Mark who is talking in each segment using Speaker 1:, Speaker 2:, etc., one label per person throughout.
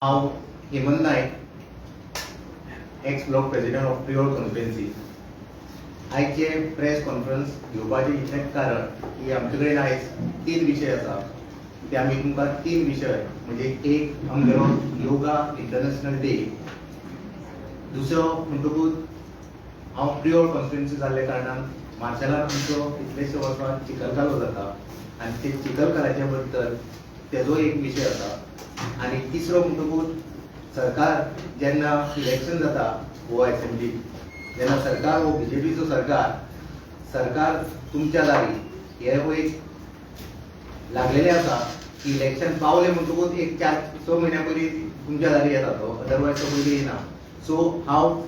Speaker 1: हांव Hemant Naik, ex block president of Priol constituency. आयचे press conference घेवपाचें इतलें कारण की आमचे कडेन आयज 3 विशय आसा. ते आमी तुमकां 3 विशय म्हणजे एक आमगेलो योगा इंटरनॅशनल डे, दुसरो म्हणटकूच हांव प्रिओल कॉन्स्टिट्युएन्सी जाल्ल्या कारणान मार्शेलांत आमचो कितलेशे वर्सां चिखलकालो जाता आनी ते चिखलकाल्याच्या बद्दल तेजो एक विशय आसा. आनी तिसरो म्हणटकूच सरकार जेन्ना इलेक्शन जाता गोवा असेंब्ली, जेन्ना सरकार हो बीजेपीचो सरकार तुमच्या दारी हे एक लागलेले आसा की इलेक्शन पावले म्हणटकूच एक 4-6 म्हयन्या पयलीं तुमच्या दारी येता तो, अदरवायज तो पयलीं येना. सो हांव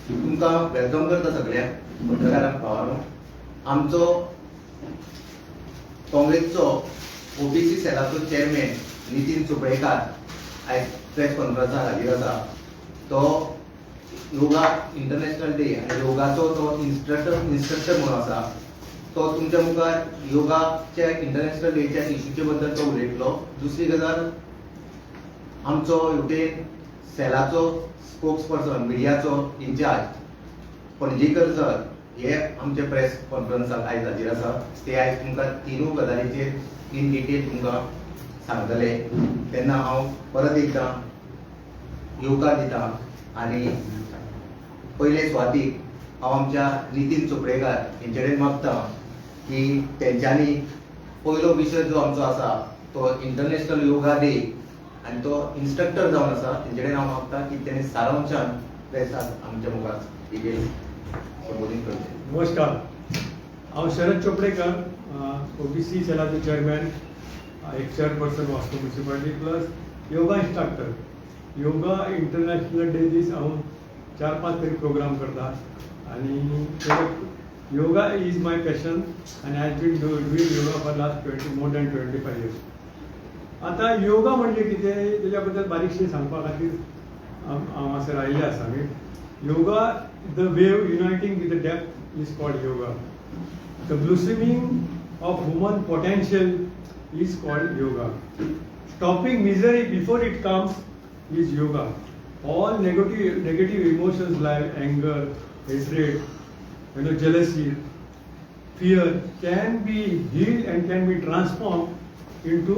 Speaker 1: तुमकां वेलकम करता सगळ्यांक पत्रकारांक भावांनो. आमचो काँग्रेसचो ओबीसी सेलाचो चेअरमॅन नितीन चोपडेकार आयज प्रेस कॉन्फरन्साक हाजीर आसा. तो योगा इंटरनॅशनल डे आनी योगाचो तो इन्स्ट्रक्टर म्हणून आसा. तो तुमच्या मुखार योगाच्या इंटरनॅशनल डेच्या इश्यूचे बद्दल तो उलयतलो. दुसरी गजाल, आमचो हेवटेन सेलाचो स्पोक्स पर्सन मिडियाचो इंचार्ज पणजीकर सर हे आमचे प्रेस कॉन्फरन्साक आयज हाजीर आसा. ते आयज तुमकां 3 गजालींचेर इन डिटेल तुमकां सांगतले. तेन्ना हांव परत एकदां येवकार दिता आनी पयले सुवातीक हांव आमच्या नितीन चोपडेकार हेंचे कडेन मागता की तेंच्यांनी पयलो विशय जो आमचो आसा तो इंटरनॅशनल योगा डे आनी तो इन्स्ट्रक्टर जावन आसा. तेंचे कडेन हांव मागता की तेणी सारांशान प्रेसाक आमच्या मुखार डिटेल संबोधीत करचें.
Speaker 2: नमस्कार, हांव शरद चोपडेकर, ओबीसी सेलाचो चेअरमॅन, एक chairperson Vasco municipality plus yoga instructor. Yoga international day दीस हांव 4-5 तरी प्रोग्राम करता आनी योगा इज माय पॅशन आनी I been doing yoga for last more than 25 years. आता योगा म्हणजे कितें तेज्या बद्दल बारीकशें सांगपा खातीर हांव हांगासर आयिल्ले आसा. Yoga, the wave uniting with the depth is called yoga. The blossoming of human potential is called yoga. Stopping misery before it comes is yoga. All negative emotions like anger, hatred, jealousy, fear can be healed and can be transformed into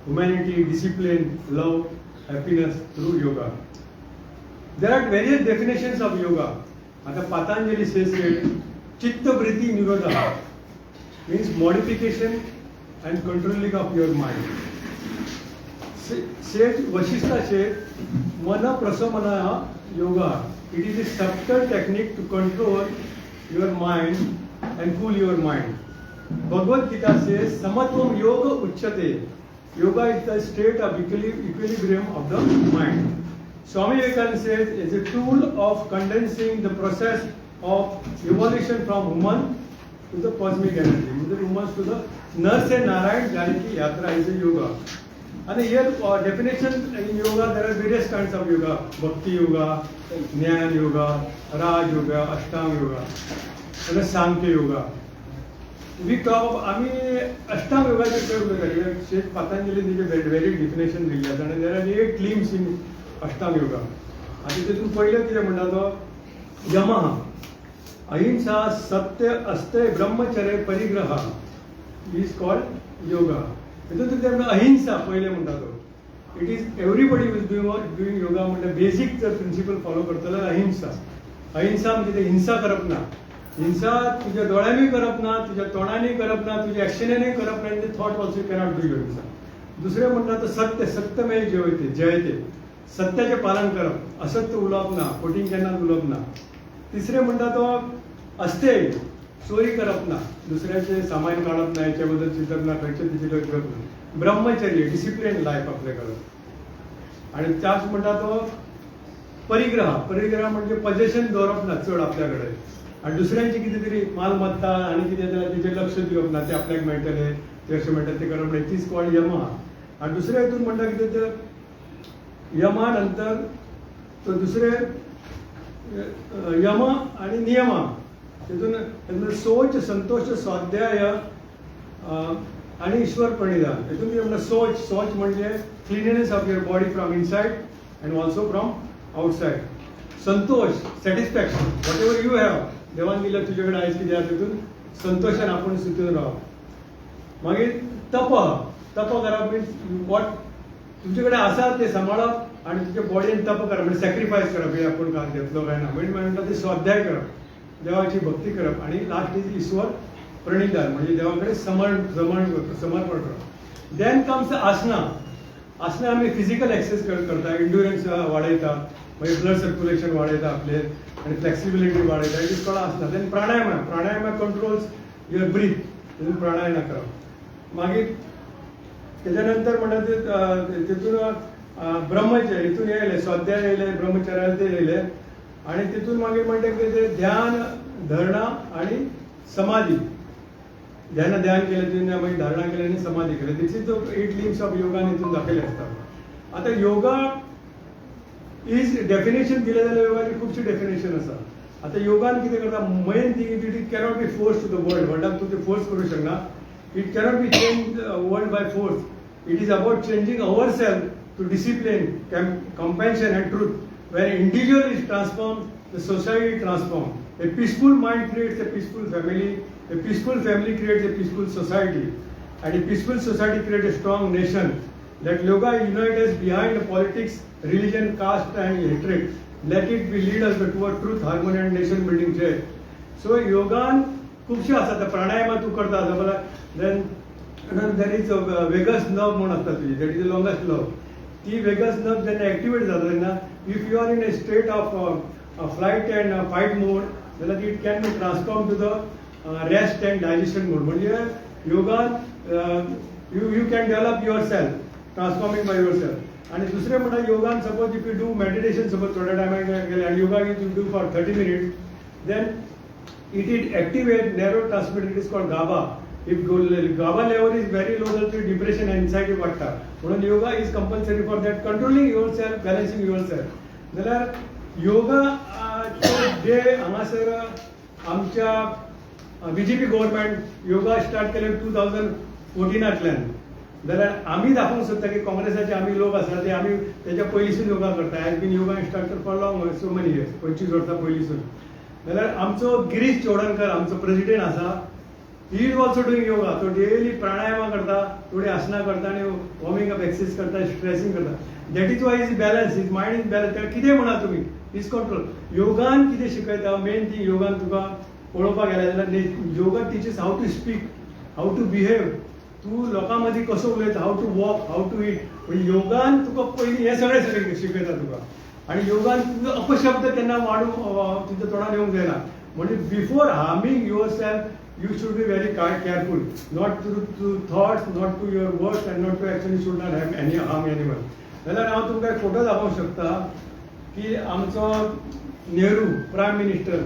Speaker 2: humanity, discipline, love, happiness through yoga. There are various definitions of yoga. Ata Patanjali says that chitta vritti nirodha means modification and controlling of your mind. Says Vashishta says mana prasamana yoga. It is a subtle technique to control your mind and cool your mind. Bhagavad Gita says samatvam yoga uchyate. Yoga is the state of equilibrium of the mind. Swami Vivekananda says it's a tool of condensing the process of evolution from human to the cosmic energy, from the humans to the नर से नारायण जाने की यात्रा is yoga. And here definition in yoga, there are various kinds of yoga: bhakti yoga, jnana yoga, raj yoga, ashtanga yoga, and sankhya yoga. We talk आम्ही ashtanga yoga चे प्रयोग करूया. शेठ पतंजली ने very definition दिली आहे आणि there are 8 limbs in ashtanga yoga. आणि तिथून पहिलं किती म्हणतात तो यमः, अहिंसा, सत्य, अस्तेय, ब्रह्मचर्य, परिग्रह is called yoga. तिथून अहिंसा पहिले म्हणतात तो. It is everybody is doing yoga म्हणजे बेसिक जर प्रिन्सिपल फॉलो करतलो अहिंसा. अहिंसा म्हणजे हिंसा करप ना. हिंसा तुझ्या दोळ्यांनी करप ना, तुझ्या तोंडाने करप ना, तुझ्या ऍक्शनाने करप ना. थॉट ऑल्सो कॅनॉट डू हिंसा. दुसरे म्हणतात सत्य, सत्यमेव जयते. सत्याचे पालन करप, असत्य उलोवप ना, खोटीं केन्ना उलोवप ना. तिसरे म्हणतात तो अस्तेय, चोरी करप ना, दुसऱ्याचे सामान काढप ना, याच्याबद्दल चिंतप ना, खंयचे तिचे करप ना. ब्रह्मचर्य, डिसिप्लिन लायफ आपले करप. आणि त्याच म्हणटा तो परिग्रह म्हणजे पजेशन दवरप ना चड आपल्याकडे. आणि दुसऱ्यांची कितें तरी मालमत्ता आणि कितें जाल्यार तेचेर लक्ष दिवप ना, ते आपल्याक मेळटले, ते अशें मेळटा ते करप ना. तीच कॉल्ड यमा. आणि दुसऱ्या हितून म्हणटा कितें तर यमा नंतर तो दुसरे यम आणि नियम. तिथून शौच, संतोष, स्वाध्याय, आणि ईश्वर प्रणिधान. हितून कितें म्हणटा सोच म्हणजे cleanliness of your body from inside and also from outside. Santosh, satisfaction, what ever you have, देवान दिलं तुझे कडेन आयज कितें आसा तितून संतोशान आपण सुखून रावप. मागीर तप करप मिन्स वॉट तुमचे कडेन आसा ते सांबाळप आनी तुज्या बॉडीन तप करप म्हणजे सॅक्रिफायस करप. हे आपण घेतलो काय ना म्हणजे म्हणटा ते स्वाध्याय करप, देवाची भक्ती करप आणि लास्ट इज ईश्वर प्रणिधान म्हणजे देवा कडेन समर्पण करप. देन कम्स आसना. आसना आमी फिजिकल एक्सरसाइज करता, इंड्युरन्स वाडयता, मागीर ब्लड सर्क्युलेशन वाडयता आपले आणि फ्लेक्सिबिलिटी वाडयता. It is called asana. Then pranayama controls your breath. तितून प्राणायाम करप. मागीर त्याच्या नंतर म्हणटा तितून ब्रह्मचर्य हितून येयले, स्वाध्याय येयले, ब्रह्मचर्याला ते येयले आणि तितून मागीर म्हणटा की ते ध्यान, धरणा आणि समाधी. ध्यान केलं तिने, मागीर धारणा केली आणि समाधी केली. This is the 8 limbs of yoga हितून दाखयले असतात. आता योगा इज डेफिनेशन दिलें जाल्यार योगाची खुबशी डेफिनेशन आसा. आता योगान कितें करता, main thing it cannot be force to the world. वर्ल्डाक तूं ते फोर्स करूं शकना. It cannot be change world by force. It is about changing our self to discipline, compassion and truth. When individual is transformed, the society is transformed. A peaceful mind creates a peaceful family. A peaceful family creates a peaceful society. And a peaceful society creates a strong nation. Let yoga unite us behind politics, religion, caste and hatred. Let it be lead us toward truth, harmony and nation building. So yoga खूपशे आसा. प्राणायाम तू करता then there is a vagus nerve म्हणून असता तुझी, that is the longest nerve. ती vagus nerve जेन्ना activate जाता तेन्ना if you are in a state of flight and fight mode जाल्यार it can be transform to the rest and digestion mode. म्हणजे योगान you can develop your self, transforming by your self. आणि दुसरें म्हणटा योगान suppose if you do meditation suppose थोड्या टायमार गेले आणि yoga you do for 30 minutes, then it activate neurotransmitter. It is called GABA. If GABA level is very low, then depression and anxiety वाढता. म्हणून yoga is compulsory for that, controlling yourself, balancing yourself. जाल्यार yoga day हांगासर आमच्या BJP government yoga start केले 2014. जाल्यार आमी दाखोवंक सोदता की काँग्रेसाचे आमी लोक आसा ते आमी तेच्या पयलींसून योगा करता. Has been yoga instructor for long so many years, 25 वर्सां पयलींसून. जाल्यार आमचो गिरीश चोडणकर आमचो प्रेसिडेंट आसा, he is also doing yoga. तो डेली प्राणायाम करता, थोडी आसना करता आणि वॉर्मिंग अप एक्सरसाइज करता, स्ट्रेचिंग करता. That is why is balance, is mind is balance. त्याला कितें म्हणा तुम्ही, इज कंट्रोल. योगान कितें शिकयता, मेन थिंग योगान तुका पळोवपाक गेल्यार जाल्यार yoga teaches how to speak, how to behave. तूं लोकां मदीं कसो उलयता, how to walk, how to eat. म्हणजे योगान तुका पयलीं हे सगळें शिकयता तुका. आणि योगान तुजो अपशब्द केन्ना वाडूंक तुज्या तोंडान येवंक जायना. म्हणजे before harming yourself you should be very careful, not to thoughts, not to your words and not to action. You should not have any harm animal. जाल्यार हांव तुमकां एक फोटो दाखोवंक शकता की आमचो नेहरू प्रायम मिनिस्टर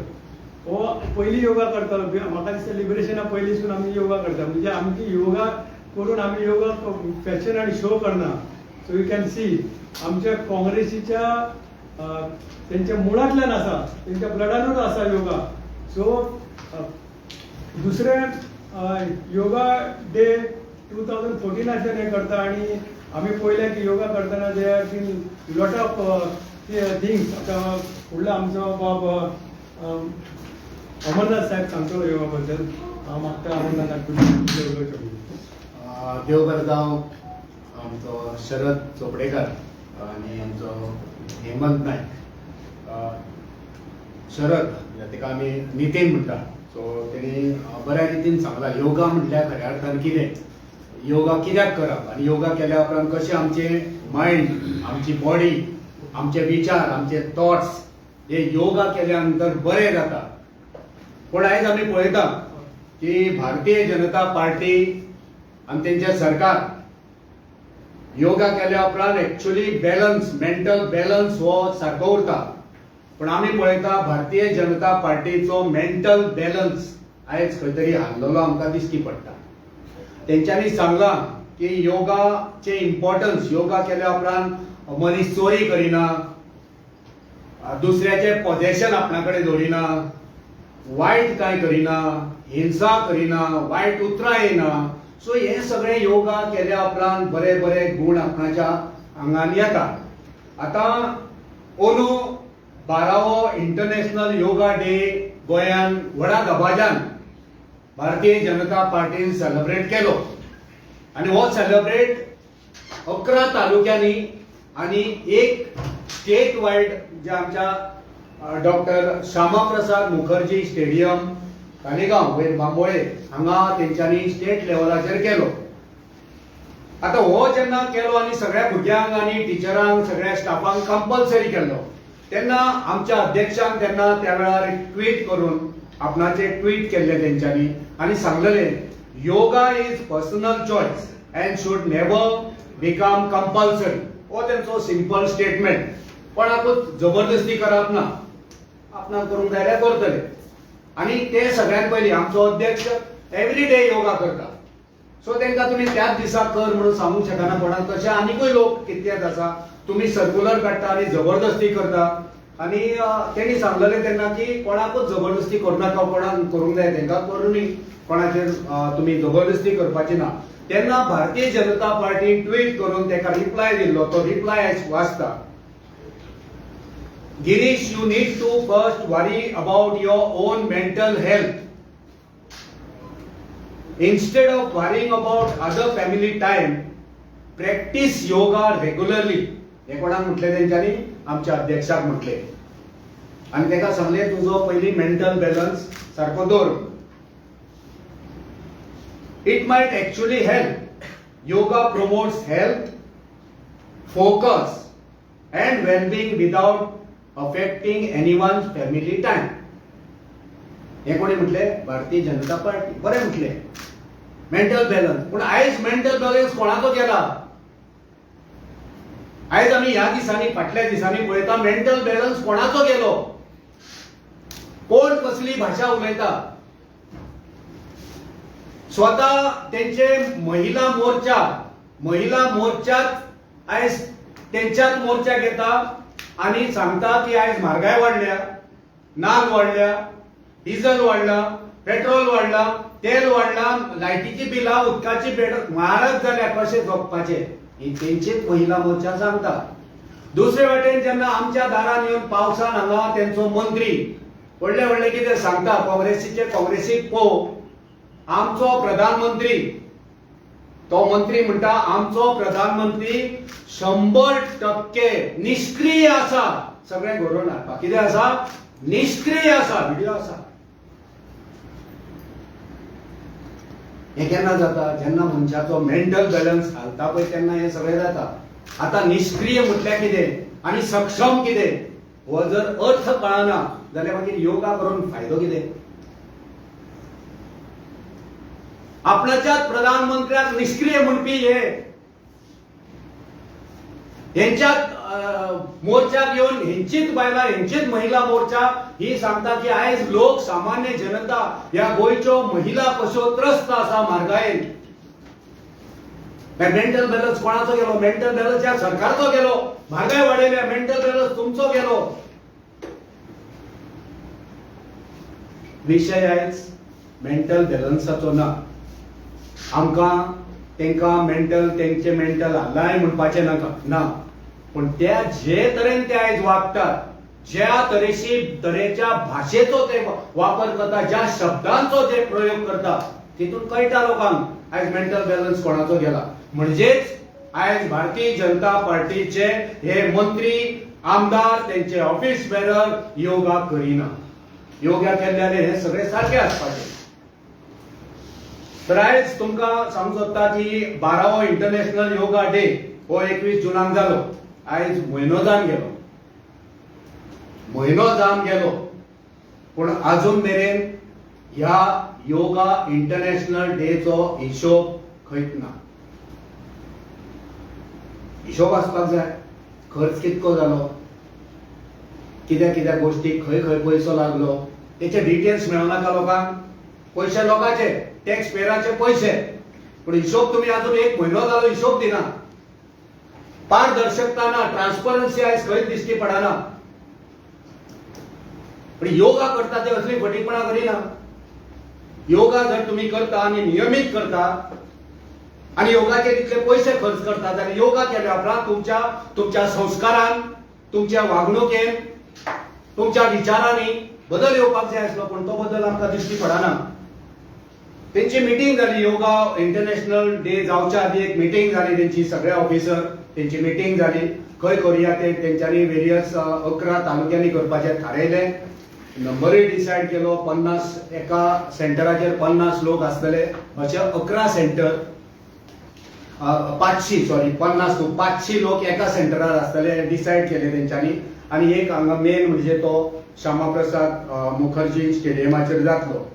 Speaker 2: हो पयलीं योगा करतालो. म्हाका दिसता लिबरेशना पयलींसून आमी योगा करता. म्हणजे आमची योगा करून आमी योगा फॅशन आनी शो करना. सो यू कॅन सी आमच्या काँग्रेसीच्या त्यांच्या मुळांतल्यान आसा, त्यांच्या ब्लडानूच आसा योगा. सो दुसरे योगा डे 2014 हे करता. आणि आम्ही पळयलें की योगा करतना they are been lot of things. आतां फुडलो आमचो बाब अमरनाथ साहेब सांगतो योगा बद्दल. हांव मागता अमरनाथाक उलोवचें.
Speaker 3: देव बरें जावं आमचो शरद चोपडेकर आणि आमचो हेमंत नायक. शरद ताका आमी नितीन म्हणटा. सो तेणी बऱ्या रितीन सांगला योगा म्हटल्यार खऱ्या अर्थान कितें, योगा कित्याक करप आनी योगा केल्या उपरांत कशें आमचे मायंड, आमची बॉडी, आमचे विचार, आमचे थॉट्स हे योगा केल्या नंतर बरे जाता. पूण आयज आमी पळयता की भारतीय जनता पार्टी आनी तेंचें सरकार योगा केल्या उपरांत एक्चुअली बॅलन्स, मेंटल बॅलन्स हो सारको उरता. पण आमी पळयता भारतीय जनता पार्टीचो मेंटल बॅलन्स आयज खंय तरी हाल्लेलो आमकां दिश्टी पडटा. तेंच्यांनी सांगलां की योगाचे इम्पॉर्टन्स, योगा केल्या उपरांत मनीस चोरी करिना, दुसऱ्याचे पॉजेशन आपणा कडेन दवरिना, वायट कांय करिना, हिंसा करिना, वायट उतरां येना. सो हे सगळे योगा केल्या उपरांत बरे बरे गुण आपणाच्या आंगान येता. आता ओनू 12वो इंटरनॅशनल योगा डे गोंयान व्हडा दबाज्यान भारतीय जनता पार्टीन सेलिब्रेट केलो आणि हो सेलिब्रेट 11 तालुक्यांनी आणि एक स्टेट वाईड जे आमच्या डॉक्टर श्यामाप्रसाद मुखर्जी स्टेडियम तालिगांव वयर बांबोळे हांगा तेंच्यांनी स्टेट लेवलाचेर केलो. आता हो जेन्ना केलो आणि सगळ्या भुरग्यांक आणि टिचरांक सगळ्या स्टाफांक कंपल्सरी केलो तेन्ना आमच्या अध्यक्षान तेन्ना त्या वेळार एक ट्वीट करून आपणाचे ट्वीट केल्ले तेंच्यांनी आणि सांगलेले yoga is personal choice and should never become compulsory. हो तेंचो सिंपल स्टेटमेंट. कोणाकूच जबरदस्ती करप ना, आपणाक करूंक जाय जाल्यार करतले. आणि ते सगळ्यात पयलीं आमचो अध्यक्ष एवरी डे योगा करता. सो तेंकां तुमी त्याच दिसा कर म्हणून सांगूंक शकना. कोणाक तशे आनीकूय लोक कितलेच आसा तुमी सर्क्युलर काडटा आणि जबरदस्ती करता. आणि तेणी सांगलेले तेन्ना की कोणाकूच जबरदस्ती करू नाका. कोणाक करूंक जाय तेंकां करुनी कोणाचेर तुमी जबरदस्ती करपाची ना. तेन्ना भारतीय जनता पार्टीन ट्वीट करून तेका रिप्लाय दिल्लो. तो रिप्लाय वाचता. Girish, you need to first worry about your own mental health. Instead of worrying about other family time, practice yoga regularly. हे कोणाक म्हटले तेंच्यांनी आमच्या अध्यक्षाक म्हटले. आणि तेका सांगले तुजो पयली मेंटल बॅलन्स सारको दवर. It might actually help. Yoga promotes health, focus and well-being without affecting anyone's family time. हे कोणी म्हटले? भारतीय जनता पार्टी. बरे म्हटले मेंटल बॅलन्स. पण आयज मेंटल बॅलन्स कोणाचो गेला? आयज आम्ही ह्या दिसांनी फाटल्या दिसांनी पळयता मेंटल बॅलन्स कोणाचो गेलो? कोण कसली भाषा उलयता? स्वतः तेंचे महिला मोर्चात आयज तेंच्यात मोर्चा घेता आणि सांगता की आयज म्हारगाय वाडल्या, नाग वाडल्या, डिझेल वाडला, पेट्रोल वाडला, तेल वाडला, लायटीची बिलां, उदकाची बिल म्हारग जाल्या, कशे जगपाचे ही तेंचेच महिला मोर्चा सांगता. दुसरे वाटेन जेन्ना आमच्या दारान येवन पावसान हांगा तेंचो मंत्री व्हडले व्हडले कितें सांगता काँग्रेसीक पो आमचो प्रधानमंत्री तो मंत्री म्हणटा आमचो प्रधानमंत्री 100% निष्क्रिय आसा. सगळे घडोवन हाडपाक कितें आसा? निष्क्रिय आसा. व्हिडिओ आसा. हे केन्ना जाता? जेन्ना मनशाचो मेंटल बॅलन्स हालता पळय तेन्ना हे सगळें जाता. आता निष्क्रिय म्हटल्यार कितें आणि सक्षम कितें हो जर अर्थ कळना जाल्यार मागीर योगा करून फायदो कितें? आपणाच्याच प्रधानमंत्र्याक निष्क्रिय म्हणपी हेंच्यात मोर्चाक येवन हेंचीच बायलां हेंचीच महिला मोर्चा ही सांगता की आयज लोक सामान्य जनता ह्या गोंयच्यो महिला कश्यो त्रस्त आसा म्हारगायेन. मेंटल बॅलन्स कोणाचो गेलो? मेंटल बॅलन्स ह्या सरकारचो गेलो. म्हारगाय वाडयल्या, मेंटल बॅलन्स तुमचो गेलो. विषय आयज मेंटल बॅलन्साचो ना. आमकां तेंकां तेंचे मेंटल हालाय म्हणपाचे ना. पण त्या जे तरेन ते आयज वागतात, ज्या तरेच्या भाशेचो ते वापर करता, ज्या शब्दांचो जे प्रयोग करता तितून कळटा लोकांक आयज मेंटल बॅलन्स कोणाचो गेला. म्हणजेच आयज भारतीय जनता पार्टीचे हे मंत्री आमदार तेंचे ऑफिस बेरर योगा करिना. योगा केल्ल्याने हे सगळे सारखे आसपाचे. तर आयज तुमकां सांगूंक सोदता की 12वो इंटरनॅशनल योगा डे हो 21 जुनाक जालो. आयज म्हयनो जावन गेलो पूण अजून मेरेन ह्या योगा इंटरनॅशनल डेचो हिशोब खंयच ना. हिशोब आसपाक जाय. खर्च कितको जालो, कित्या गोष्टीक खंय पयसो लागलो तेचे डिटेल्स मेळनाका लोकांक. पयशे लोकांचे, टॅक्स पेयराचे पयशे, पण हिशोब तुम्ही अजून 1 म्हयनो जालो हिशोब दिना. पारदर्शकता ना, ट्रान्सपरन्सी आयज खंयच दिश्टी पडना. पण योगा करता ते असली फटीपणा करिना. योगा जर तुम्ही करता आणि नियमित करता आणि योगाचे तितले पैसे खर्च करतात आणि योगा केल्या उपरांत तुमच्या संस्कारान, तुमच्या वागणुकेन, तुमच्या विचारांनी बदल येवपाक जाय आसलो, पण तो बदल आमकां दिश्टी पडना. त्यांची मिटींग जाली, योगा इंटरनॅशनल डे जावच्या आधी एक मिटींग जाली त्यांची, सगळे ऑफिसर त्यांची मिटींग जाली. खंय करूया ते तेंच्यांनी वेरियस 11 तालुक्यांनी करपाचें थारायलें. नंबरूय डिसायड केलो. 50 एका सेंटराचेर 50 लोक आसतले अशे 11 सेंटर, 500 लोक एका सेंटरार आसतले डिसायड केले तेंच्यांनी. आणि एक हांगा मेन म्हणजे तो श्यामाप्रसाद मुखर्जी स्टेडियमाचेर जातलो.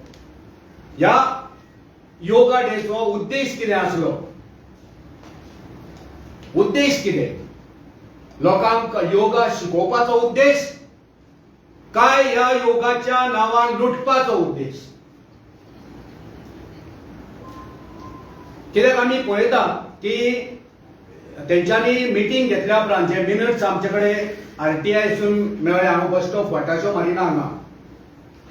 Speaker 3: ह्या योगा डेचो उद्देश कितें आसलो? उद्देश कितें? लोकांक योगा शिकोवपाचो उद्देश काय ह्या योगाच्या नावान लुटपाचो उद्देश? कित्याक आमी पळयता की तेंच्यांनी मिटींग घेतल्या उपरांत जे मिनिट्स आमचे कडेन आरटीआयसून मेळ्ळे, हांव बेश्टो फटाशो मारिना हांगा,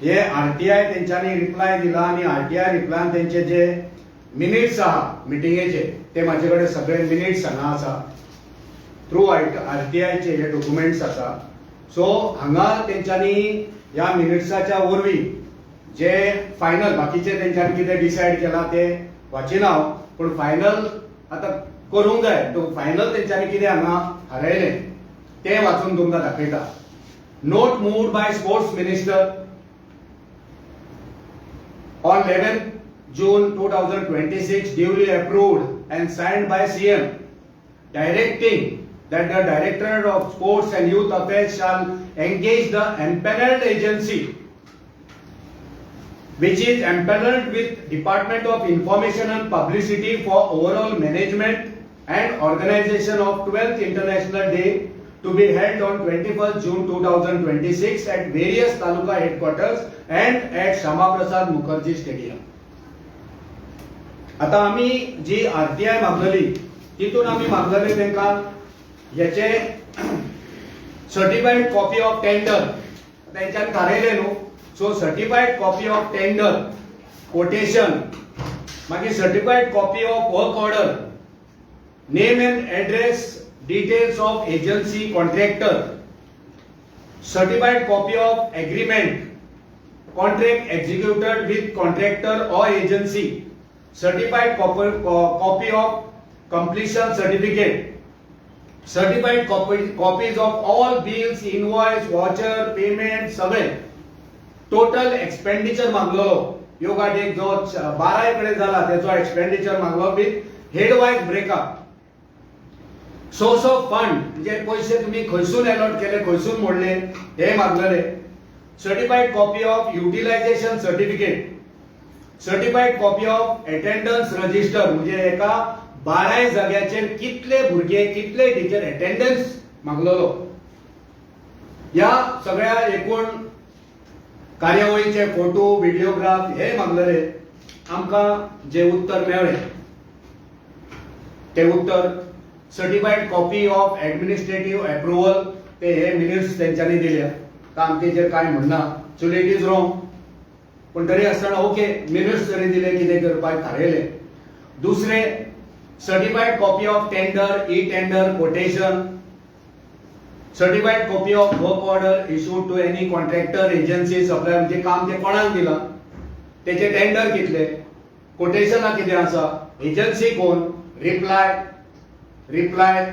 Speaker 3: हे आरटीआय तेंच्यांनी रिप्लाय दिला आणि आरटीआय रिप्लायन तेंचे जे मिनिट्स आहा मिटिंगेचे ते म्हाजे कडेन सगळे मिनिट्स हांगा आसा. थ्रू आरटीआयचे हे डॉक्युमेंट्स आसा. सो हांगा तेंच्यांनी ह्या मिनिट्साच्या वरवीं जे फायनल बाकीचे तेंच्यांनी कितें डिसायड केला ते वाचिना हांव, पण फायनल आतां करूंक जाय. फायनल तेंच्यांनी कितें हांगा थारायलें ते वाचून तुमकां दाखयता. Note moved by sports minister on 11th June 2026 duly approved and signed by CM directing that the Directorate of Sports and Youth Affairs shall engage the empaneled agency which is empaneled with Department of Information and Publicity for overall management and organization of 12th International Day to be held on 21st June 2026 at various taluka headquarters and at Shamaprasad Mukherjee Stadium. आता आम्ही जी RTI मागलेली तितून आम्ही मागलेले तेंका याचे certified copy of tender तेंच्यानी थारायले न्हू. So certified copy of tender quotation, मागीर certified copy of work order, name and address details of agency contractor, certified copy of agreement, contract executed with contractor or agency, certified copy of completion certificate, certified copies of all bills, invoice, voucher, payment, सगळे total expenditure मागलो. Yoga Day जो 12 कडे झाला त्याचा expenditure मागलो with head wise breakup. Source of fund म्हणजे पैसे तुम्ही खंयसून अलॉट केले, खंयसून मोडले हे मागलेले. Certified copy of utilisation certificate, certified copy of attendance register म्हणजे एका 12 जाग्याचेर कितले भुरगे कितले टीचर अटेंडन्स मागलेलो. या सगळ्या एकूण कार्यावळीचे फोटो व्हिडिओग्राफ हे मागलेले. आमकां जे उत्तर मेळ्ळे ते उत्तर certified copy of administrative approval ते हे मिनिट्स तेंच्यांनी दिल्या. काम तेचेर काय म्हणना, सो इट इज रॉंग, पण तरी आसतना ओके मिनिट्स तरी दिले कितें करपाक थारायले. दुसरे certified copy of tender, e tender, quotation, certified copy of work order issued to any contractor, agency, supplier म्हणजे काम ते कोणाक दिला, तेचे टेंडर कितले, कोटेशनाक कितें आसा, एजन्सी कोण, reply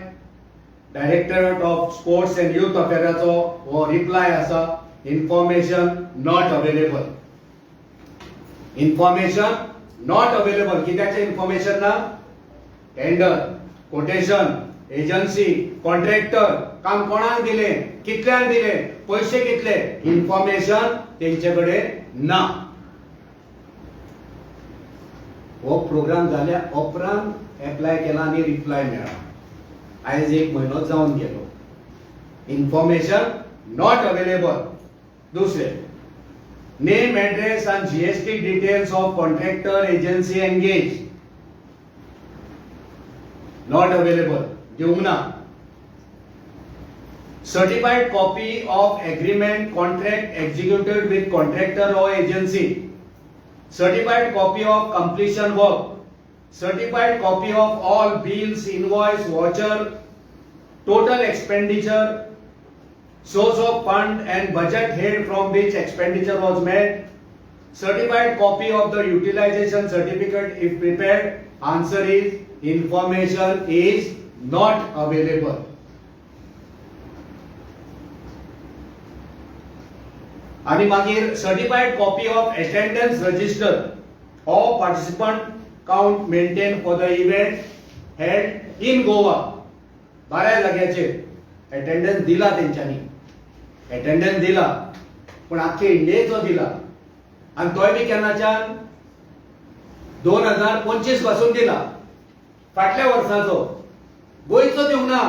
Speaker 3: directorate of sports and youth अफेयर्सचो हो रिप्लाय आसा. Information not available, information not available. कित्याचे इन्फॉर्मेशन ना? टेंडर, कोटेशन, एजन्सी, कॉन्ट्रॅक्टर, काम कोणाक दिले, कितल्यांक दिले, पैसे कितले, इन्फॉर्मेशन तेंच्याकडे ना. हो प्रोग्राम जाल्या उपरांत एप्लाय केला आणि रिप्लाय मेळ्ळा. आयज 1 म्हयनो जावन गेलो. Information not available. दुसरे name, address and GST details of contractor, agency engage not available, दिवंक ना. Certified copy of agreement, contract executed with contractor or agency, certified copy of completion work, certified copy of all bills, invoice, voucher, total expenditure, source of fund and budget head from which expenditure was made, certified copy of the utilization certificate if prepared. Answer is information is not available. आणि मागीर certified copy of attendance register of participant count maintained for the event held in Goa. 12 जाग्याचेर attendance दिला तेंच्यांनी, attendance दिला पण आख्खे इंडियेचो दिला आणि तोय बी केन्नाच्यान 2025 पासून दिला. फाटल्या वर्साचो गोंयचो दिवंक ना,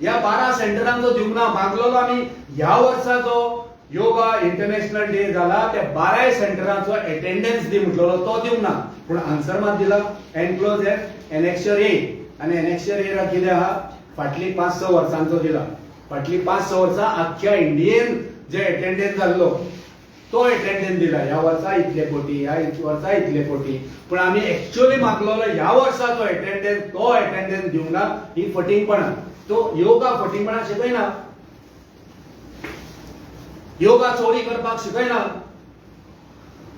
Speaker 3: ह्या 12 सेंटरांचो दिवंक ना. मागलोलो आमी ह्या वर्साचो योगा इंटरनॅशनल डे झाला त्या 12 सेंटरांचो अटेंडन्स दी म्हटलेलो, तो दिवंक ना. पण आन्सर मात दिला एनक्लोज एनेक्शर ए आणि एनेक्शर ए कितें आहा फाटली 5-6 वर्सांचो दिला. फाटली 5-6 वर्सां आख्ख्या इंडियेन जे अटेंडन्स जाल्लो तो अटेंडन्स दिला. ह्या वर्सा इतले कोटी, ह्या वर्सा इतले कोटी. पण आमी एक्चुअली मागलोलो ह्या वर्साचो अटेंडन्स, तो अटेंडन्स दिवंक ना. ही फटिंगपणां. तो योगा फटिंगपणां शिकयना, योगा चोरी करपाक शिकयना,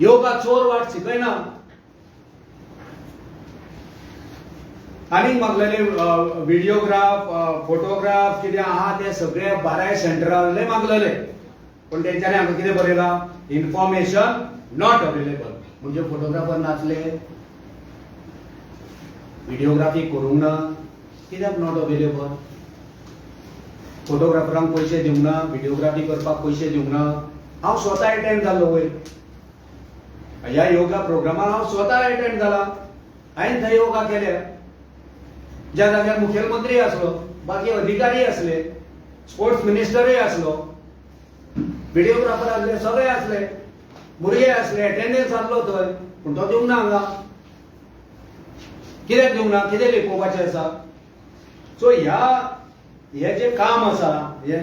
Speaker 3: योगा चोर वाट शिकयना. आनीक मागलेले व्हिडिओग्राफ, फोटोग्राफ कितें आहा ते सगळे 12 सेंटरांतले मागलेले. पण तेंच्यांनी हांगा कितें बरयलां, इन्फॉर्मेशन नॉट अवेलेबल. म्हणजे फोटोग्राफर नासले, व्हिडिओग्राफी करूंक ना. कित्याक नॉट अवेलेबल? फोटोग्राफरांक पयशे दिवंक ना, व्हिडिओग्राफी करपाक पयशे दिवंक ना. हांव स्वता अटेंड जाल्लो वयर ह्या योगा प्रोग्रामाक, हांव स्वता अटेंड जाला. हांवें थंय योगा केल्या. ज्या जाग्यार मुखेलमंत्री आसलो, बाकी अधिकारी असले, स्पोर्ट्स मिनिस्टरूय आसलो, व्हिडिओग्राफर असले, सगळे असले, भुरगे असले, अटेंडन्स आसलो थंय. पूण तो दिवंक ना हांगा. कित्याक दिवंक ना? कितें लिपोवपाचें आसा? सो हे जे काम आसा, हे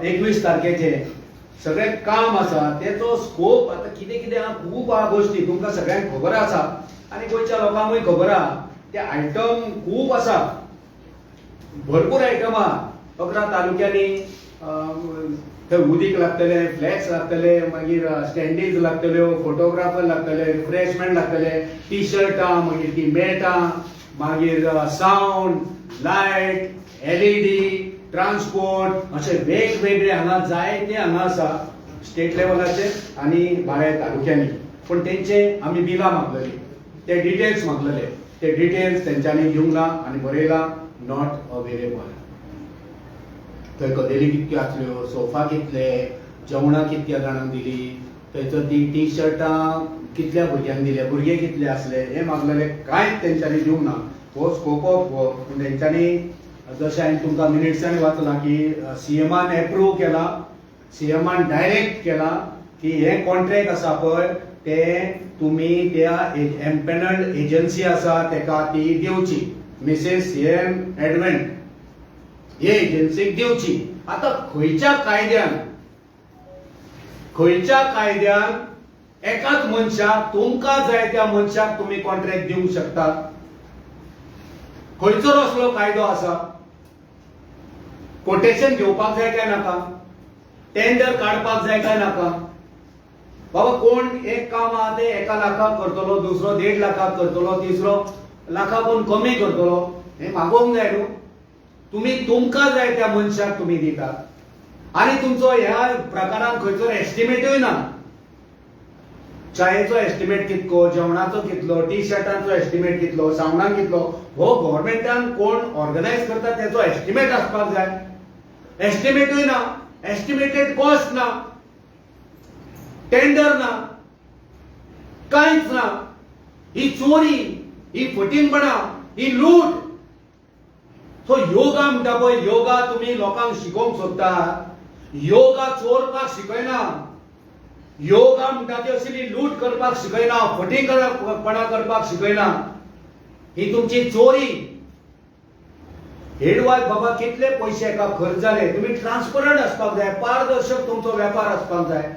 Speaker 3: 21 तारखेचे सगळे काम आसा तेचो स्कोप आतां कितें कितें आहा, खूब आहा गोश्टी तुमकां सगळ्यांक खबर आसा आनी गोंयच्या लोकांकूय खबर आहा. ते आयटम खूब आसा, भरपूर आयटम आहा. 11 तालुक्यांनी थंय उदीक लागतले, फ्लॅक्स लागतले, मागीर स्टँडीज लागतल्यो, फोटोग्राफर लागतले, रिफ्रेशमेंट लागतले, टी शर्टां, मागीर ती मॅटां, मागीर साऊंड, लायट, LED, ट्रान्सपोर्ट, असे वेगवेगळे हांगा जायते हांगा आसा स्टेट लेवलाचे आनी 12 तालुक्यांनी. पण तेंचे आमी बिलां मागलेली, ते डिटेल्स मागलेले, ते डिटेल्स तेंच्यांनी दिवंक ना आनी बरयला नॉट अवेलेबल. थंय कदेली कितक्यो आसल्यो, सोफा कितले, जेवणां कितक्या जाणांक दिली, थंयचो ती टी शर्टां कितल्या भुरग्यांक दिले, भुरगे कितले असले, हे मागलेले कांयच तेंच्यांनी दिवंक ना. हो स्कोप ऑफ वर्क. पूण तेंच्यांनी जशें हांवें तुमकां मिनिट्सांनी वाचलां की CMान एप्रूव केला, CMान डायरेक्ट केला की हे कॉन्ट्रॅक्ट आसा पळय ते तुमी त्या एम्पॅनल्ड एजन्सी आसा तेका ती दिवची, मिसेस CM एडव्हेंट हे एजन्सीक दिवची. आता खंयच्या कायद्यान एकाच मनशाक, तुमकां जाय त्या मनशाक तुम्ही कॉन्ट्रॅक्ट दिवंक शकता? खंयचो असलो कायदो आसा? कोटेशन घेवपाक जाय काय नाका? टेंडर काडपाक जाय काय नाका? बाबा कोण एक काम आहा ते 1 लाखाक करतलो, दुसरो 1.5 लाखाक करतलो, तिसरो लाखाकून कमी करतलो, हे मागोवंक जाय न्हू. तुम्ही तुमकां जाय त्या मनशाक तुम्ही दिता आनी तुमचो ह्या प्रकारान खंयचो एस्टिमेटूय ना. चायेचो एस्टिमेट कितको, जेवणाचो कितलो, टी शर्टांचो एस्टिमेट कितलो, सावंडाक कितलो, हो गव्हर्नमेंटान कोण ऑर्गनायज करता त्याचो एस्टिमेट आसपाक जाय. एस्टिमेटूय ना, एस्टिमेटेड कॉस्ट ना, टेंडर ना, कांयच ना. ही चोरी, ही फटींगपणां, ही लूट. सो योगा म्हणटा पळय, योगा तुम्ही लोकांक शिकोवंक सोदता, योगा चोरपाक शिकयना. योगा म्हणटा ती असली लूट करपाक शिकयना, फटींगपणां करपाक शिकयना. ही तुमची चोरी. हेडवाय बाबा कितले पयशे एका खर्च जाले, तुम्ही ट्रान्सपरंट आसपाक जाय, पारदर्शक तुमचो वेपार आसपाक जाय.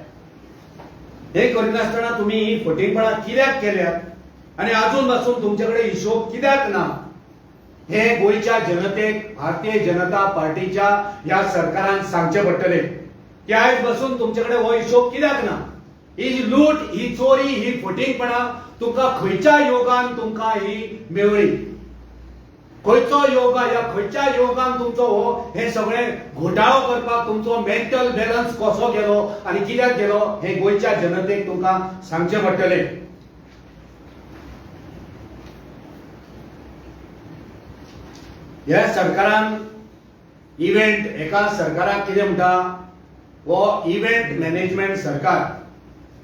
Speaker 3: हे करिनासतना तुम्ही ही फटींगपणां कित्याक केल्यात आणि अजून पासून तुमच्याकडे हिशोब कित्याक ना हे गोयच्या जनतेक भारतीय जनता पार्टीच्या या सरकारान सांगचे पडटले की आयज बसून तुमच्याकडे हो हिशोब कित्याक ना. ही लूट, ही चोरी, ही फुटींगपणा तुमका खंयच्या योगान तुमका ही मेवळी, खंयचो योगा, या खंयच्या योगान तुमचो हो हे सगळे घोटाळो करपाक तुमचो मेंटल बॅलन्स कसो गेलो आणि कित्याक गेलो हे गोयच्या जनतेक तुमका सांगचे पडटले. ह्या सरकारान इव्हेंट, एका सरकाराक कितें म्हणटा वो इव्हेंट मॅनेजमेंट सरकार.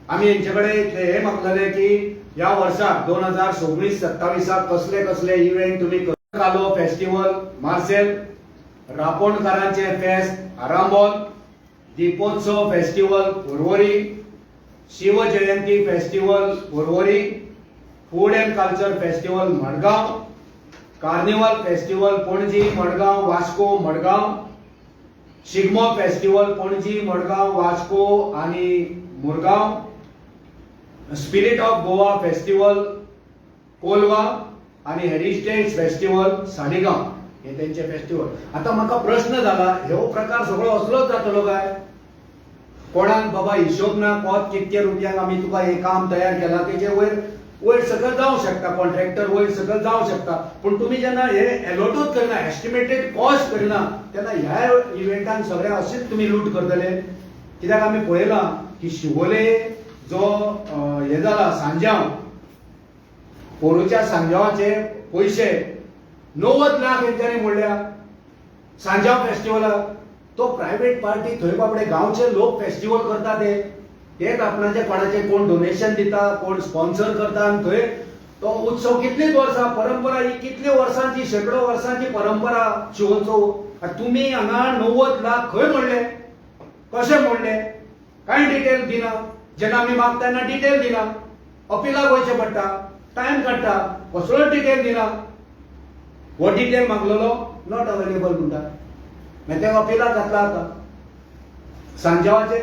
Speaker 3: आम्ही यांच्याकडे हे मागलेले की या वर्षाक 2026-27 कसले कसले इव्हेंट तुम्ही कालो फेस्टिवल मार्सेल, रापोणकारांचे fest Arambol, Deepotsav festival Porvorim, Shivjayanti festival Porvorim, food and culture festival Madgaon, carnival festival Panaji Madgaon Vasco Madgaon, Shigmo festival Panaji Madgaon Vasco आणि Mormugao, spirit of Goa festival Colva आणि हेरिटेज फेस्टिवल साडेगांव हे त्यांचे फेस्टिवल. आता म्हाका प्रश्न झाला, हो प्रकार सगळो असलोच जातलो काय? कोणाक बाबा हिशोब ना कोत कितके रुपयाक आम्ही तुका हे काम तयार केला तेजे वयर सकल जावं शकता, कॉन्ट्रॅक्टर वयर सकल जावं शकता, पण तुम्ही जेन्ना हे एलोटूच करना, एस्टिमेटेड कॉस्ट करना, तेन्ना ह्या इव्हेंटांक सगळ्या अशीच तुम्ही लूट करतले. कित्याक आम्ही पळयला की शिवोले जो हे जाला सांजाव, पोरूच्या सांजावाचे पैसे 90 लाख यांच्यानी मोडल्या सांजाव फेस्टिवलाक. तो प्रायव्हेट पार्टी थंय बाबडे गांवचे लोक फेस्टिवल करतात तेच आपणाचे कोणाचे कोण डोनेशन दिता, कोण स्पॉन्सर करता आणि थंय तो उत्सव कितलीच वर्सां परंपरा, ही कितली वर्सांची, शेकडो वर्सांची परंपरा शिवोत्सव. तुम्ही हांगा 90 लाख खंय मोडले, कशे मोडले, कांय डिटेल दिना. जेन्ना आमी मागता तेन्ना डिटेल दिना, अपिलाक वयचे पडटा, टाइम काडटा, कसलोच डिटेल दिना. हो डिटेल मागलेलो नॉट अवेलेबल म्हणटा, मागीर ते अपिलाक घातला. आता सांजावाचे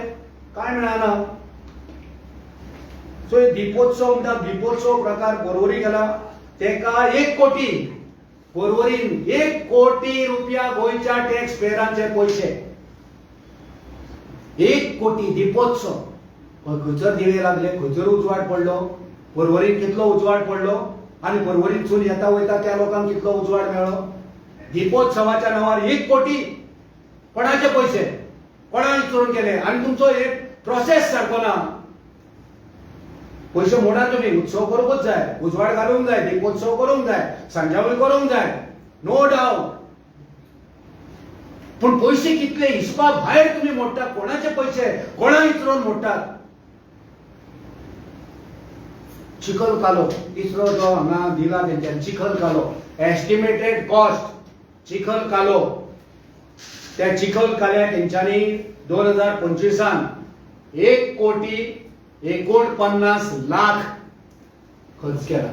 Speaker 3: काय मेळना. सो दीपोत्सव म्हणटा, दीपोत्सव प्रकार पर्वरी गेला, तेका 1 कोटी पर्वरीन 1 कोटी रुपया गोंयच्या टॅक्स पेयरांचे पयशे. 1 कोटी दीपोत्सव. खंयसर दिवे लागले, खंयसर उजवाड पडलो, पर्वरीन कितलो उजवाड पडलो आणि पर्वरींतसून येता वयता त्या लोकांक कितलो उजवाड मेळ्ळो. दीपोत्सवाच्या नावार 1 कोटी कोणाचे पयशे कोणाक चोरून केले आणि तुमचो हे प्रोसेस सारको ना. पयशे मोडा तुम्ही, उत्सव करूंकच जाय, उजवाड घालूंक जाय, दीपोत्सव करूंक जाय, सांजावळी करूंक जाय, नो डाउट. पण पयशे कितले हिसपा भायर तुम्ही मोडटात, कोणाचे पयशे कोणाक इचरोन मोडटात. चिखल कालो तिसरो जो हांगा दिला तेंच्यानी, चिखल कालो एस्टिमेटेड कॉस्ट चिखल कालो. त्या चिखल काल्या तेंच्यानी 2025 1 कोटी 49 लाख खर्च केला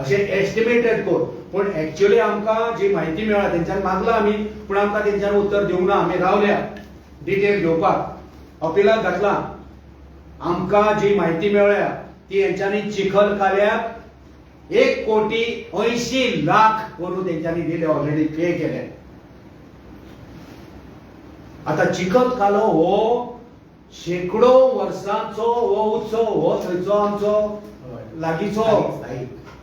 Speaker 3: असे एस्टिमेटेड कोड. पण ऍक्च्युअली आमकां जी माहिती मेळ्ळा तेंच्यान मागला आमी, पण आमकां तेंच्यान उत्तर दिवंक ना. आमी रावल्या डिटेल घेवपाक, अपिलाक घातला. आमकां जी माहिती मेळ्ळ्या ती यांच्यानी चिखल काल्याक 1 कोटी 80 लाख करून तेंच्यानी दिले, ऑलरेडी पे केले. आता चिखल कालो हो शेकडो वर्सांचो हो उत्सव, हो थंयचो आमचो लागींचो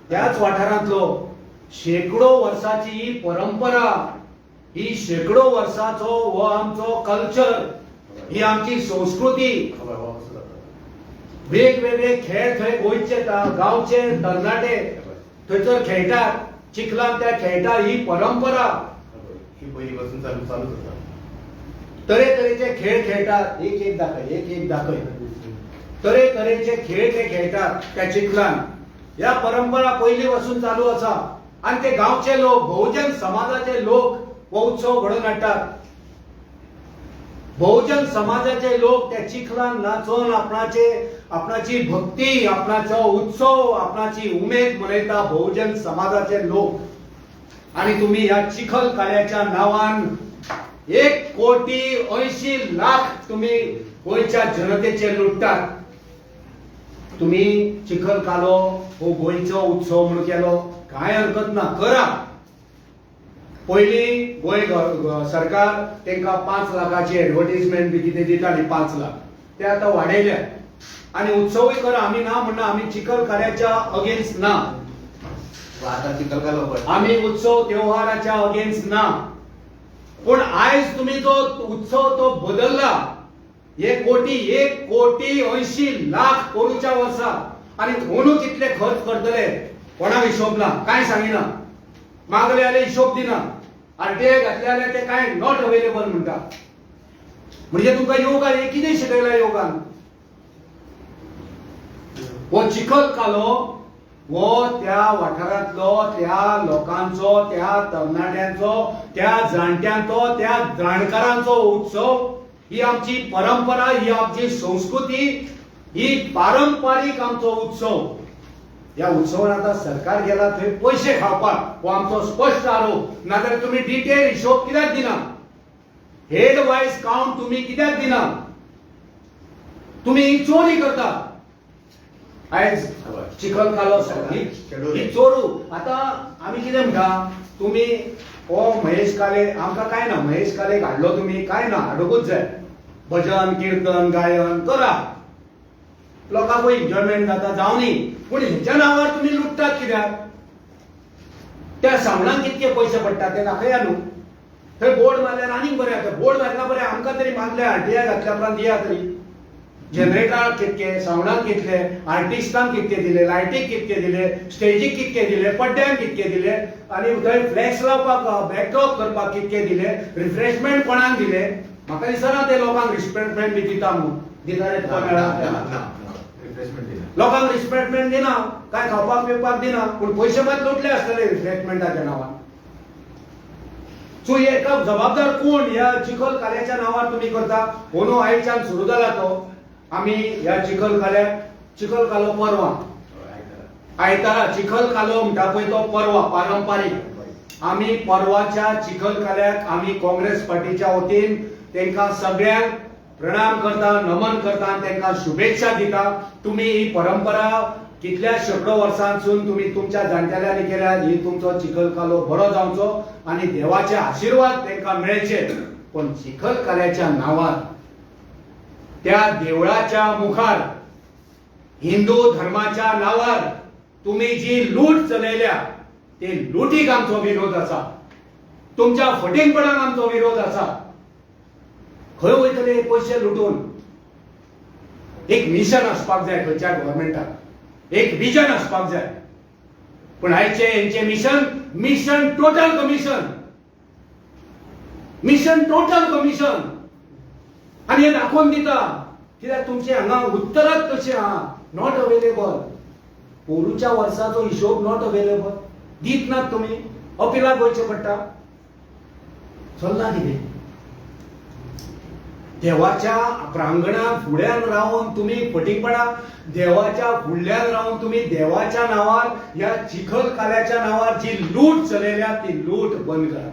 Speaker 3: त्याच वाठारांतलो शेकडो वर्सांची ही परंपरा, ही शेकडो वर्सांचो हो आमचो कल्चर, ही आमची संस्कृती. वेगवेगळे खेळ थंय गोंयचे गांवचे तरणाटे थंयसर खेळटात, चिखलान त्या खेळटा. ही परंपरा
Speaker 1: ही पहिलीपासून चालूच होता.
Speaker 3: तरेतरेचे खेळ खेळटात. एक दाखय तरेतरेचे खेळ ते खेळटात त्या चिखलान. या परंपरा पहिलीपासून चालू आसा आणि ते गांवचे लोक, बहुजन समाजाचे लोक हो उत्सव घडोवन हाडटात. बहुजन समाजाचे लोक त्या चिखलान नाचून आपणाची भक्ती, आपणाचो उत्सव, आपणाची उमेद मनयता बहुजन समाजाचे लोक. आणि तुम्ही या चिखल काल्याच्या नावान 1 कोटी 80 लाख तुम्ही गोंयच्या जनतेचे लुटतात. तुम्ही चिखल कालो हो गोंयचो उत्सव म्हणून केलो, काय हरकत ना, करा. पयली गोंय सरकार तांकां 5 लाखाची एडव्हर्टिजमेंट बी कितें दिताली, 5 लाख ते आतां वाडयल्या. आणि उत्सवूय करा, आम्ही ना म्हणना, आम्ही चिखलकाऱ्याच्या अगेन्स्ट ना,
Speaker 1: आता चिखलकालो पण
Speaker 3: आम्ही उत्सव त्योहाराच्या अगेन्स्ट ना. पण आयज तुम्ही जो उत्सव तो बदलला, 1 कोटी 80 लाख कोरूच्या वर्सा, आणि म्हणून कितले खर्च करतले कोणाक हिशोब ना, काय सांगिना. मागले जाल्यार हिशोब दिना, आरटीआय घातले जाल्यार ते काय नॉट अवेलेबल म्हणटा. म्हणजे तुमकां योगा हे कितें शिकयला योगान? हो चिखल कालो हो त्या वाठारांतलो, त्या लोकांचो, त्या तरणाट्यांचो, त्या जाणट्यांचो, त्या जाणकारांचो उत्सव. ही आमची परंपरा, ही आमची संस्कृती, ही पारंपारीक आमचो उत्सव. या उत्सवान आता सरकार गेला थंय पैसे खावपाक, हो आमचो स्पष्ट आरोप. नाजाल्यार तुम्ही डिटेल हिशोब कित्याक दिना? हेड वायज काउंट तुम्ही कित्याक दिना? तुम्ही ही चोरी करता. आयज चिखल कालो ही चोरू. आता आम्ही कितें म्हणटा, तुम्ही हो महेश काले, आमकां काय ना, महेश काले हाडलो तुम्ही, काय ना, हाडूंकूच जाय. भजन कीर्तन गायन करा, लोकांक एन्जॉयमेंट जाता, जावनी. पूण हेच्या नांवार तुम्ही लुटतात कित्याक? त्या सावणाक कितके पयशे पडटात ते दाखया न्हू. थंय बोर्ड मारल्यार आनीक बरें जाता. बोर्ड मारला बरें, आमकां तरी मारले, आरटीआय घातल्या उपरांत दिया तरी. जनरेटराक कितके, सावणाक कितले, आर्टिस्टांक कितके दिले, लायटीक कितके दिले, स्टेजीक कितके दिले, पड्ड्यांक कितके दिले, आणि थंय फ्लॅक्स लावपाक, बॅकड्रॉप करपाक कितके दिले, रिफ्रेशमेंट कोणाक दिले? म्हाका दिसना ते लोकांक रिफ्रेशमेंट बी दिता म्हणून. दिता रे तुका मेळा? लोकांक रिफ्रेशमेंट दिना, काय खावपाक पिवपाक दिना, पूण पयशे मात लुटले आसतले रिफ्रेशमेंटाच्या नांवान. सो एका जबाबदार कोण ह्या चिखल काल्याच्या नांवार तुम्ही करता? म्हणून आयच्यान सुरू जाला तो. आम्ही ह्या चिखल कालो परवा आयतारा चिखल कालो म्हणटा पळय तो परवा पारंपारीक. आम्ही परवाच्या चिखल काल्याक आम्ही काँग्रेस पार्टीच्या वतीन तांकां सगळ्यांक प्रणाम करता, नमन करता, तांकां शुभेच्छा दिता. तुम्ही ही परंपरा कितल्या शेकडो वर्सांसून तुम्ही तुमच्या जाणटेल्यांनी केल्या. ही तुमचो चिखल कालो बरो जावचो आणि देवाचे आशीर्वाद तांकां मेळचे. पण चिखल काल्याच्या नांवार, त्या देवळाच्या मुखार, हिंदू धर्माच्या नावार तुम्ही जी लूट चलयल्या, ते लुटीक आमचो विरोध आसा. तुमच्या फटिंगपणाक आमचो विरोध आसा. खंय वयतले पयशे लुटून? एक मिशन आसपाक जाय खंयच्या गव्हर्नमेंटाक, एक विजन आसपाक जाय. पण आयचे हेंचे मिशन टोटल कमिशन आणि हे दाखवून दिता. कित्याक तुमचे हांगा उत्तरच कशें आहा, नॉट अवेलेबल. पोरूच्या वर्साचो हिशोब नॉट अवेलेबल दित नात तुम्ही, अपिलाक वयचे पडटा. चल्ला कितें? देवाच्या प्रांगणात फुड्यान रावन तुम्ही फटिंगपणा, देवाच्या फुडल्यान रावन तुम्ही देवाच्या नांवार, या चिखल काल्याच्या नांवार जी लूट चलयल्या ती लूट बंद करा.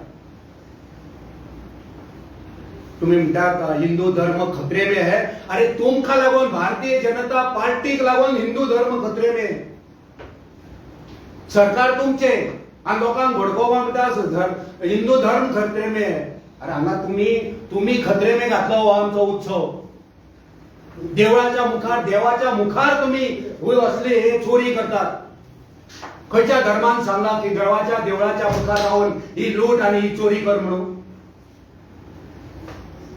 Speaker 3: तुम्ही म्हणटा हिंदू धर्म खतरे में है. अरे तुमका लागून, भारतीय जनता पार्टीक लागून हिंदू धर्म खतरे में. सरकार तुमचे आणि लोकांक भडकोवपाक म्हणटा हिंदू धर्म खतरे में है. अरे हांगा तुम्ही खतरे में घातलो हो आमचो उत्सव. देवळाच्या मुखार, देवाच्या मुखार तुम्ही असले हे चोरी करतात. खंयच्या धर्मान सांगला की देवळाच्या मुखार रावन ही लूट आणि ही चोरी कर म्हणून?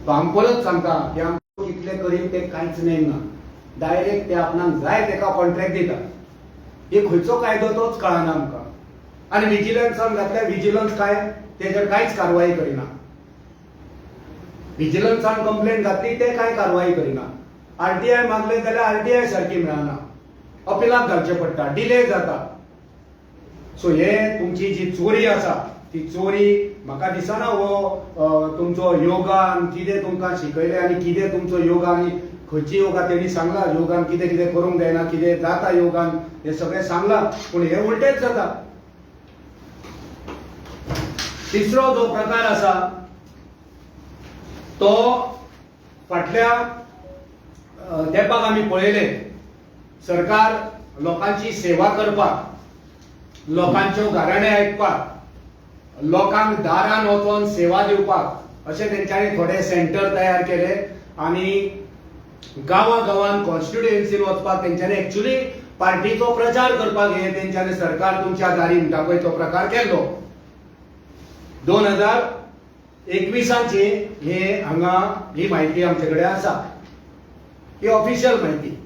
Speaker 3: तो आमकोलच सांगता की आमकां कितले करीन ते कांयच नेमना. डायरेक्ट ते आपणाक जाय तेका कॉन्ट्रॅक्ट दिता. हे खंयचो कायदो तोच कळना आमकां. आणि विजिलन्सान घातल्या, विजिलन्स काय तेजेर कांयच कारवाई करिना. विजिलन्सान कंप्लेंट घातली ते काय कारवाई करिना. आरटीआय मागले जाल्यार आरटीआय सारखी मेळना. अपिलाक घालचे पडटा, डिले जाता. सो हे तुमची जी चोरी आसा ती चोरी म्हाका दिसना हो तुमचो योगान कितें तुमकां शिकयलें आनी कितें तुमचो योगा आनी खंयची योगा तेणी सांगला. योगान कितें कितें करूंक जायना, कितें जाता योगान, हे सगळें सांगलां. पूण हे उलटेच जाता. तिसरो जो प्रकार आसा तो फाटल्या तेंपाक आमी पळयले सरकार लोकांची सेवा करपाक, लोकांच्यो गाराणे आयकपाक, लोकांक दारान वचोन सेवा दिवपाक अशें तेंच्यांनी थोडे सेंटर तयार केले आनी गांवां कॉन्स्टिट्युएन्सीन वचपाक तेंच्यांनी एक्चुअली पार्टीचो प्रचार करपाक हे तेंच्यांनी सरकार तुमच्या दारी म्हणटा पळय तो प्रकार केल्लो. 2021ची हे हांगा ही म्हायती आमचे कडेन आसा, ही ऑफिशियल म्हायती.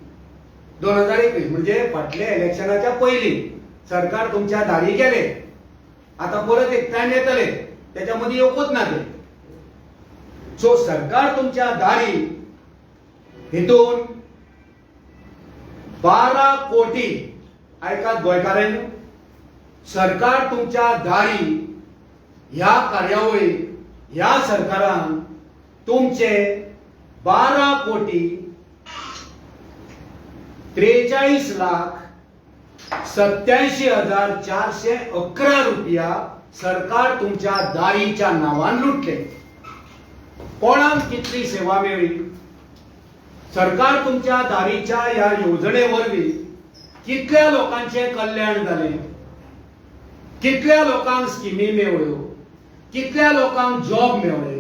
Speaker 3: 2021 म्हणजे फाटल्या इलेक्शनाच्या पयलीं सरकार तुमच्या दारी गेले. आता परत एक टायम येतले, त्याच्या मध्ये येवकूच ना ते. सो सरकार तुमच्या दारी हितून 12 कोटी, ऐकात गोंयकारांनो, सरकार तुमच्या दारी ह्या कार्यावळीक ह्या सरकारान तुमचे 12 कोटी 43,87,411 रुपया सरकार तुमच्या दारीच्या नावान लुटले. कोणाक कितली सेवा मेळ्ळी? सरकार तुमच्या दारीच्या ह्या योजने वरवीं कितल्या लोकांचे कल्याण जाले, कितल्या लोकांक स्किमी मेळ्ळ्यो, कितल्या लोकांक जॉब मेळ्ळे,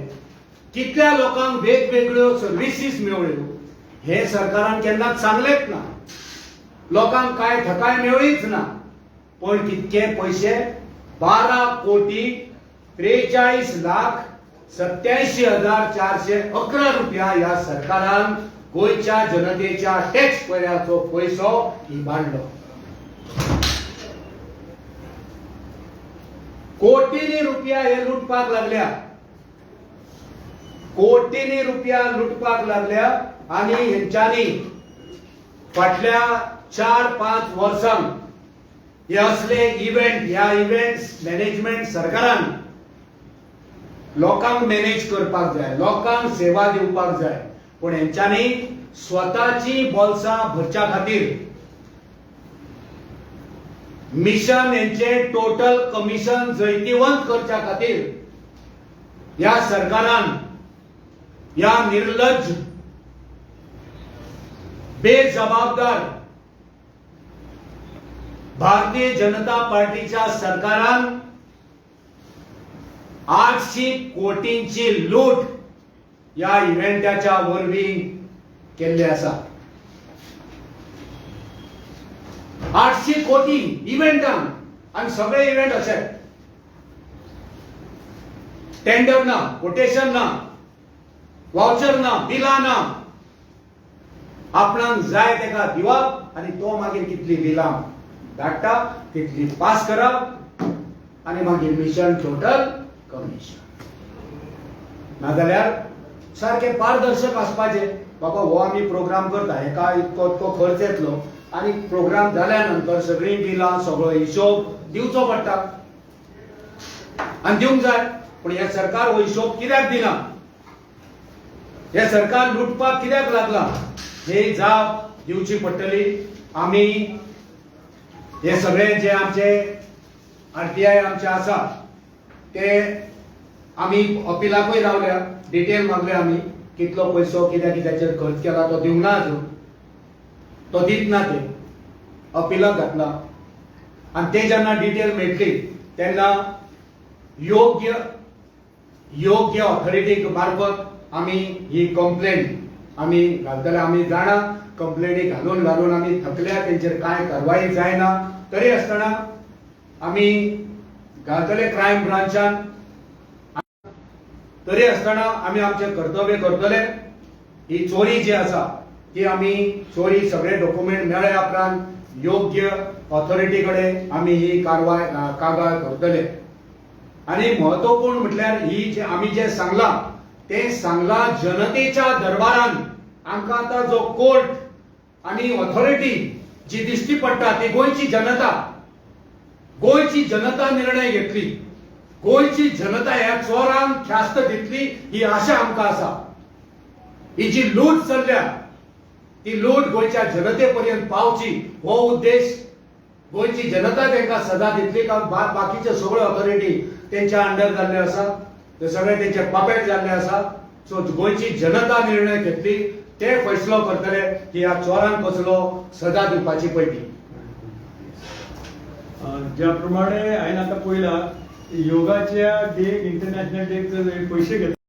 Speaker 3: कितल्या लोकांक वेगवेगळ्यो सर्विसीस मेळ्ळ्यो, हे सरकारान केन्नाच सांगलेच ना. लोकांक काय थकाय मेळ्ळीच ना. पण कितके पैसे? 12 कोटी 43,87,411 रुपया ह्या सरकारान गोंयच्या जनतेच्या टॅक्स पर्याचो पैसो इबाडलो. कोटींनी रुपया हे लुटपाक लागल्या, कोटींनी रुपया लुटपाक लागल्या. आणि हेंच्यांनी फाटल्या 4-5 वर्सांक हे असले ह्या इव्हेंट्स मॅनेजमेंट सरकारान लोकांक मॅनेज करपाक जाय, लोकांक सेवा दिवपाक जाय. पण हेंच्यांनी स्वताची बोल्सां भरच्या खातीर मिशन हेंचे टोटल कमिशन जैतिवंत करच्या खातीर ह्या सरकारान ह्या निर्लज्ज बेजबाबदार भारतीय जनता पार्टीच्या सरकारान 800 कोटींची लूट या इव्हेंटाच्या वरवीं केल्ली आसा. 800 कोटी इव्हेंटान, आणि सगळे इव्हेंट असे टेंडर ना, कोटेशन ना, वाउचर ना, बिलां ना. आपणाक जाय तेका दिवप आणि तो मागीर कितली बिलां धाडटा तितली पास करप आणि मागीर मिशन टोटल कमिशन. नाजाल्यार सारखे पारदर्शक आसपाचे. बाबा हो आमी प्रोग्राम करता, हेका इतको खर्च येतलो आणि प्रोग्राम जाल्या नंतर सगळी बिलां सगळो हिशोब दिवचो पडटा आणि दिवंक जाय. पण हे सरकार हो हिशोब कित्याक दिना? हे सरकार लुटपाक कित्याक लागला? हे जाप दिवची पडटली. आमी हे सगळे जे आमचे आरटीआय आमचे आसा ते आमी अपिलाकूय रावल्या, डिटेल मागले आमी कितलो पैसो कित्या कित्याचेर खर्च केला तो दिवंक ना अजून, तो दीत ना. ते अपिलाक घातला आणि ते जेन्ना डिटेल मेळटली तेन्ना योग्य ऑथॉरिटी मार्फत आमी ही कंप्लेंट आमी घालतले. आमी जाणा कंप्लेंटी घालून आमी थकल्या, तेंचेर कांय कारवाई जायना. तरी आसतना आमी घालतले क्रायम ब्रांचान. तरी आसतना आमी आमचे कर्तव्य करतले. ही चोरी जी आसा ती आमी चोरी सगळे डॉक्युमेंट मेळ्ळे उपरांत योग्य ऑथॉरिटी कडेन आमी ही कारवाय कागाळ करतले. आणि महत्वपूर्ण म्हटल्यार ही जे आमी जे सांगला ते सांगला जनतेच्या दरबारान. आमकां आता जो कोर्ट आणि ऑथॉरिटी जी दिश्टी पडटा ती गोंयची जनता निर्णय घेतली. गोंयची जनता ह्या चोरांक ख्यास्त दितली ही आशा आमकां आसा. ही जी लूट चल्ल्या ती लूट गोंयच्या जनते पर्यंत पावची हो उद्देश. गोंयची जनता तांकां सजा दितली का बाकीचे सगळे ऑथॉरिटी तेंच्या अंडर जाल्ले आसा, ते सगळे तेंचे पापेट जाल्ले आसा. सो गोंयची जनता निर्णय घेतली ते फैसलो करतले की ह्या चोरांक कसलो सजा दिवपाची पळय ती.
Speaker 2: ज्या प्रमाणे हांवें आतां पळयला योगाच्या डे इंटरनॅशनल डे पयशे घेतले